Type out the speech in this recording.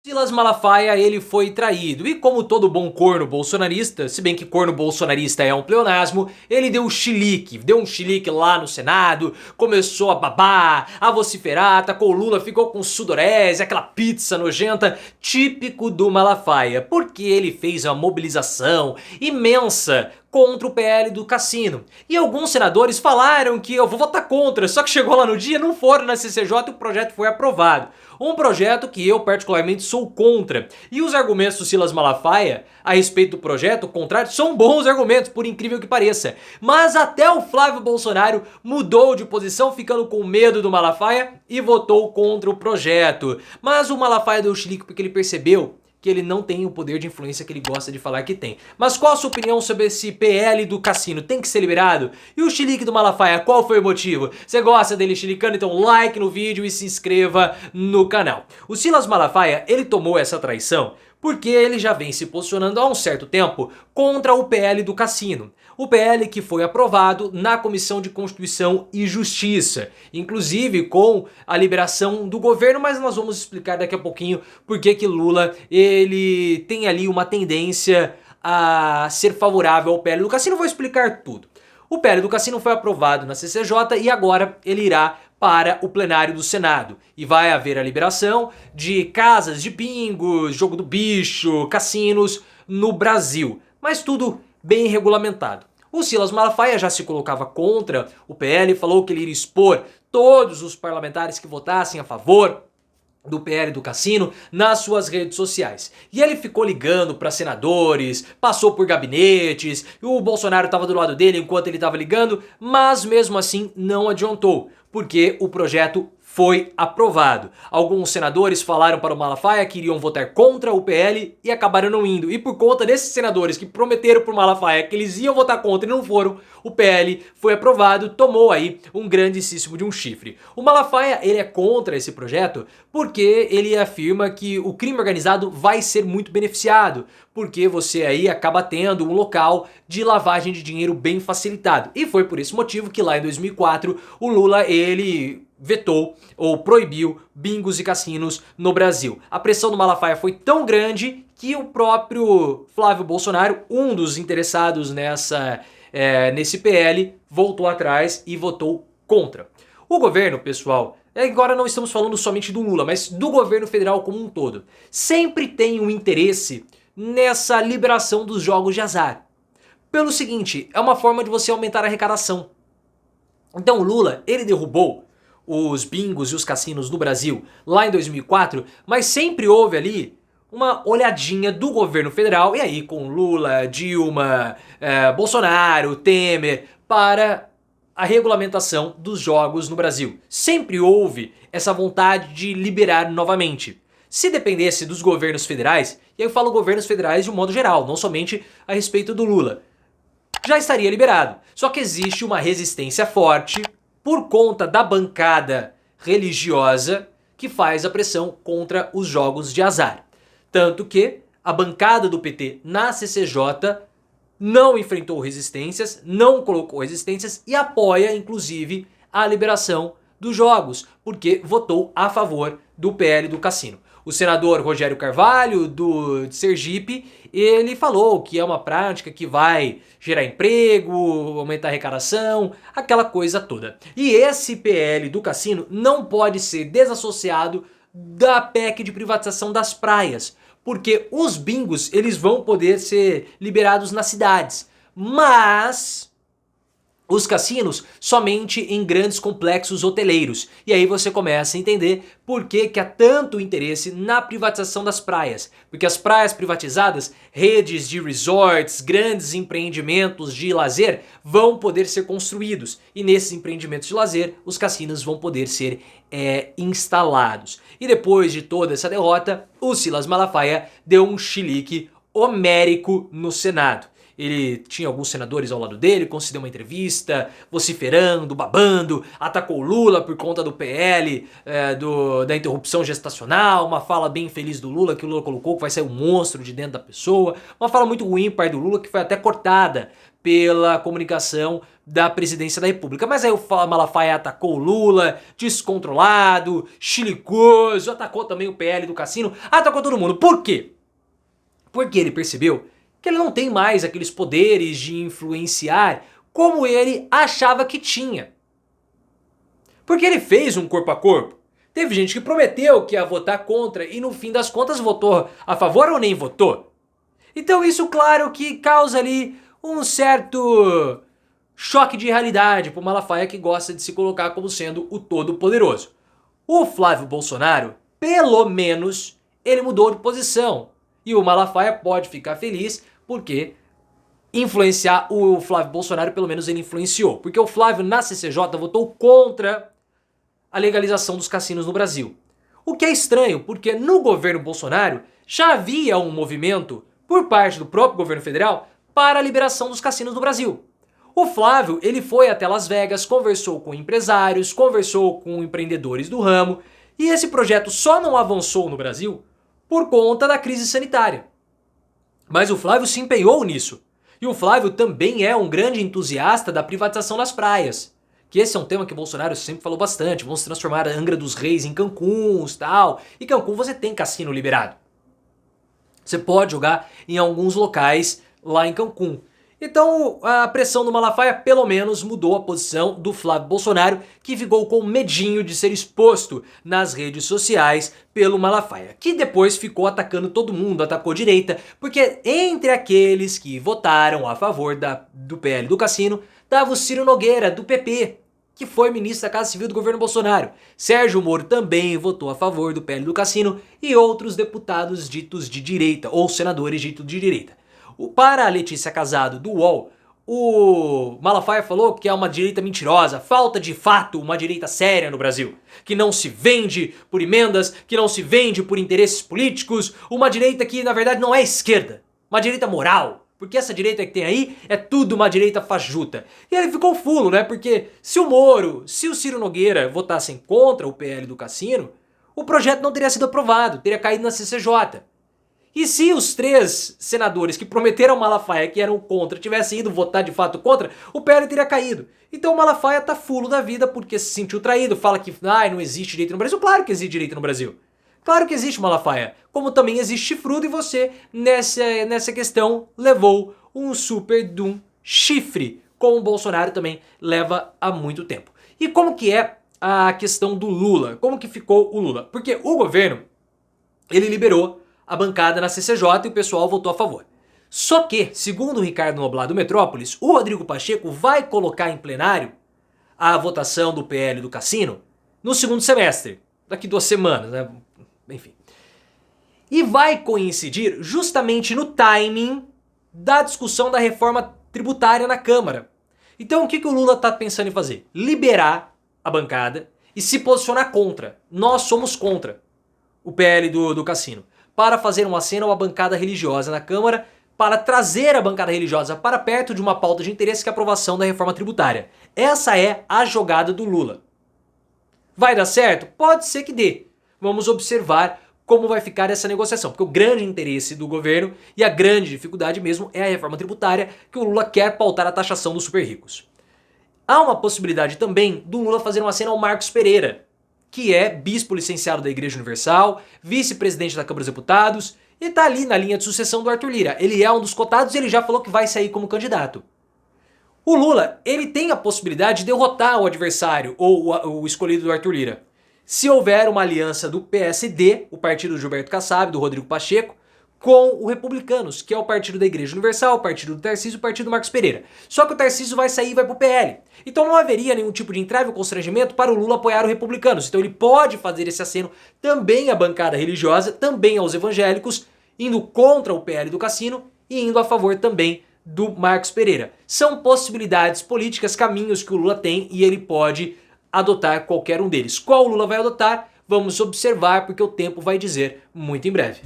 Silas Malafaia, ele foi traído e como todo bom corno bolsonarista, se bem que corno bolsonarista é um pleonasmo, ele deu um chilique lá no Senado, começou a babar, a vociferar, tacou o Lula, ficou com sudorese, aquela pizza nojenta, típico do Malafaia, porque ele fez uma mobilização imensa contra o PL do Cassino. E alguns senadores falaram que eu vou votar contra, só que chegou lá no dia, não foram na CCJ e o projeto foi aprovado. Um projeto que eu particularmente sou contra. E os argumentos do Silas Malafaia a respeito do projeto, o contrário, são bons argumentos, por incrível que pareça. Mas até o Flávio Bolsonaro mudou de posição, ficando com medo do Malafaia e votou contra o projeto. Mas o Malafaia deu chilique porque ele percebeu que ele não tem o poder de influência que ele gosta de falar que tem. Mas qual a sua opinião sobre esse PL do Cassino? Tem que ser liberado? E o chilique do Malafaia, qual foi o motivo? Você gosta dele chilicando? Então like no vídeo e se inscreva no canal. O Silas Malafaia, ele tomou essa traição porque ele já vem se posicionando há um certo tempo contra o PL do Cassino. O PL que foi aprovado na Comissão de Constituição e Justiça, inclusive com a liberação do governo, mas nós vamos explicar daqui a pouquinho por que Lula ele tem ali uma tendência a ser favorável ao PL do Cassino. Vou explicar tudo. O PL do Cassino foi aprovado na CCJ e agora ele irá para o plenário do Senado. E vai haver a liberação de casas de bingos, jogo do bicho, cassinos no Brasil. Mas tudo bem regulamentado. O Silas Malafaia já se colocava contra o PL, falou que ele iria expor todos os parlamentares que votassem a favor do PL do Cassino nas suas redes sociais. E ele ficou ligando para senadores, passou por gabinetes, e o Bolsonaro estava do lado dele enquanto ele estava ligando, mas mesmo assim não adiantou, porque o projeto foi aprovado. Alguns senadores falaram para o Malafaia que iriam votar contra o PL e acabaram não indo. E por conta desses senadores que prometeram para o Malafaia que eles iam votar contra e não foram, o PL foi aprovado, tomou aí um grandíssimo de um chifre. O Malafaia, ele é contra esse projeto porque ele afirma que o crime organizado vai ser muito beneficiado, porque você aí acaba tendo um local de lavagem de dinheiro bem facilitado. E foi por esse motivo que lá em 2004 o Lula, ele vetou ou proibiu bingos e cassinos no Brasil. A pressão do Malafaia foi tão grande que o próprio Flávio Bolsonaro, um dos interessados nesse PL, voltou atrás e votou contra. O governo, pessoal, agora não estamos falando somente do Lula, mas do governo federal como um todo, sempre tem um interesse nessa liberação dos jogos de azar. Pelo seguinte, é uma forma de você aumentar a arrecadação. Então o Lula, ele derrubou os bingos e os cassinos no Brasil lá em 2004, mas sempre houve ali uma olhadinha do governo federal, e aí com Lula, Dilma, Bolsonaro, Temer, para a regulamentação dos jogos no Brasil. Sempre houve essa vontade de liberar novamente. Se dependesse dos governos federais, e aí eu falo governos federais de um modo geral, não somente a respeito do Lula, já estaria liberado. Só que existe uma resistência forte por conta da bancada religiosa que faz a pressão contra os jogos de azar. Tanto que a bancada do PT na CCJ não enfrentou resistências, não colocou resistências e apoia, inclusive, a liberação dos jogos, porque votou a favor do PL do Cassino. O senador Rogério Carvalho, do Sergipe, ele falou que é uma prática que vai gerar emprego, aumentar a arrecadação, aquela coisa toda. E esse PL do Cassino não pode ser desassociado da PEC de privatização das praias, porque os bingos eles vão poder ser liberados nas cidades, mas os cassinos somente em grandes complexos hoteleiros. E aí você começa a entender por que há tanto interesse na privatização das praias. Porque as praias privatizadas, redes de resorts, grandes empreendimentos de lazer vão poder ser construídos. E nesses empreendimentos de lazer, os cassinos vão poder ser instalados. E depois de toda essa derrota, o Silas Malafaia deu um chilique homérico no Senado. Ele tinha alguns senadores ao lado dele, concedeu uma entrevista, vociferando, babando, atacou o Lula por conta do PL, da interrupção gestacional, uma fala bem feliz do Lula, que o Lula colocou que vai sair um monstro de dentro da pessoa, uma fala muito ruim, pai do Lula, que foi até cortada pela comunicação da presidência da República. Mas aí o Malafaia atacou o Lula, descontrolado, chilicoso, atacou também o PL do Cassino, atacou todo mundo. Por quê? Porque ele percebeu que ele não tem mais aqueles poderes de influenciar como ele achava que tinha. Porque ele fez um corpo a corpo. Teve gente que prometeu que ia votar contra e no fim das contas votou a favor ou nem votou. Então isso, claro, que causa ali um certo choque de realidade para o Malafaia, que gosta de se colocar como sendo o todo-poderoso. O Flávio Bolsonaro, pelo menos, ele mudou de posição. E o Malafaia pode ficar feliz porque influenciar o Flávio Bolsonaro, pelo menos ele influenciou. Porque o Flávio na CCJ votou contra a legalização dos cassinos no Brasil. O que é estranho, porque no governo Bolsonaro já havia um movimento por parte do próprio governo federal para a liberação dos cassinos no Brasil. O Flávio, ele foi até Las Vegas, conversou com empresários, conversou com empreendedores do ramo, e esse projeto só não avançou no Brasil por conta da crise sanitária. Mas o Flávio se empenhou nisso. E o Flávio também é um grande entusiasta da privatização das praias. Que esse é um tema que o Bolsonaro sempre falou bastante. Vamos transformar a Angra dos Reis em Cancún e tal. E Cancún você tem cassino liberado. Você pode jogar em alguns locais lá em Cancún. Então a pressão do Malafaia pelo menos mudou a posição do Flávio Bolsonaro, que ficou com medinho de ser exposto nas redes sociais pelo Malafaia, que depois ficou atacando todo mundo, atacou a direita, porque entre aqueles que votaram a favor do PL do Cassino, estava o Ciro Nogueira, do PP, que foi ministro da Casa Civil do governo Bolsonaro. Sérgio Moro também votou a favor do PL do Cassino e outros deputados ditos de direita, ou senadores ditos de direita. Para a Letícia Casado, do UOL, o Malafaia falou que é uma direita mentirosa, falta de fato uma direita séria no Brasil, que não se vende por emendas, que não se vende por interesses políticos, uma direita que na verdade não é esquerda, uma direita moral, porque essa direita que tem aí é tudo uma direita fajuta. E ele ficou fulo, né? Porque se o Moro, se o Ciro Nogueira votassem contra o PL do Cassino, o projeto não teria sido aprovado, teria caído na CCJ. E se os 3 senadores que prometeram Malafaia que eram contra tivessem ido votar de fato contra, o PL teria caído. Então o Malafaia tá fulo da vida porque se sentiu traído, fala que não existe direito no Brasil. Claro que existe direito no Brasil. Claro que existe, Malafaia. Como também existe chifrudo, e você, nessa questão, levou um super de um chifre, como o Bolsonaro também leva há muito tempo. E como que é a questão do Lula? Como que ficou o Lula? Porque o governo, ele liberou a bancada na CCJ e o pessoal votou a favor. Só que, segundo o Ricardo Noblat do Metrópolis, o Rodrigo Pacheco vai colocar em plenário a votação do PL do Cassino no segundo semestre, daqui 2 semanas, né? Enfim. E vai coincidir justamente no timing da discussão da reforma tributária na Câmara. Então o que o Lula está pensando em fazer? Liberar a bancada e se posicionar contra. Nós somos contra o PL do Cassino, para fazer um aceno à bancada religiosa na Câmara, para trazer a bancada religiosa para perto de uma pauta de interesse que é a aprovação da reforma tributária. Essa é a jogada do Lula. Vai dar certo? Pode ser que dê. Vamos observar como vai ficar essa negociação, porque o grande interesse do governo e a grande dificuldade mesmo é a reforma tributária, que o Lula quer pautar a taxação dos super ricos. Há uma possibilidade também do Lula fazer um aceno ao Marcos Pereira, que é bispo licenciado da Igreja Universal, vice-presidente da Câmara dos Deputados, e tá ali na linha de sucessão do Arthur Lira. Ele é um dos cotados e ele já falou que vai sair como candidato. O Lula, ele tem a possibilidade de derrotar o adversário, ou o escolhido do Arthur Lira, se houver uma aliança do PSD, o partido do Gilberto Kassab, do Rodrigo Pacheco, com o Republicanos, que é o partido da Igreja Universal, o partido do Tarcísio e o partido do Marcos Pereira. Só que o Tarcísio vai sair e vai pro PL. Então não haveria nenhum tipo de entrave ou constrangimento para o Lula apoiar o Republicanos. Então ele pode fazer esse aceno também à bancada religiosa, também aos evangélicos, indo contra o PL do Cassino e indo a favor também do Marcos Pereira. São possibilidades políticas, caminhos que o Lula tem e ele pode adotar qualquer um deles. Qual o Lula vai adotar? Vamos observar porque o tempo vai dizer muito em breve.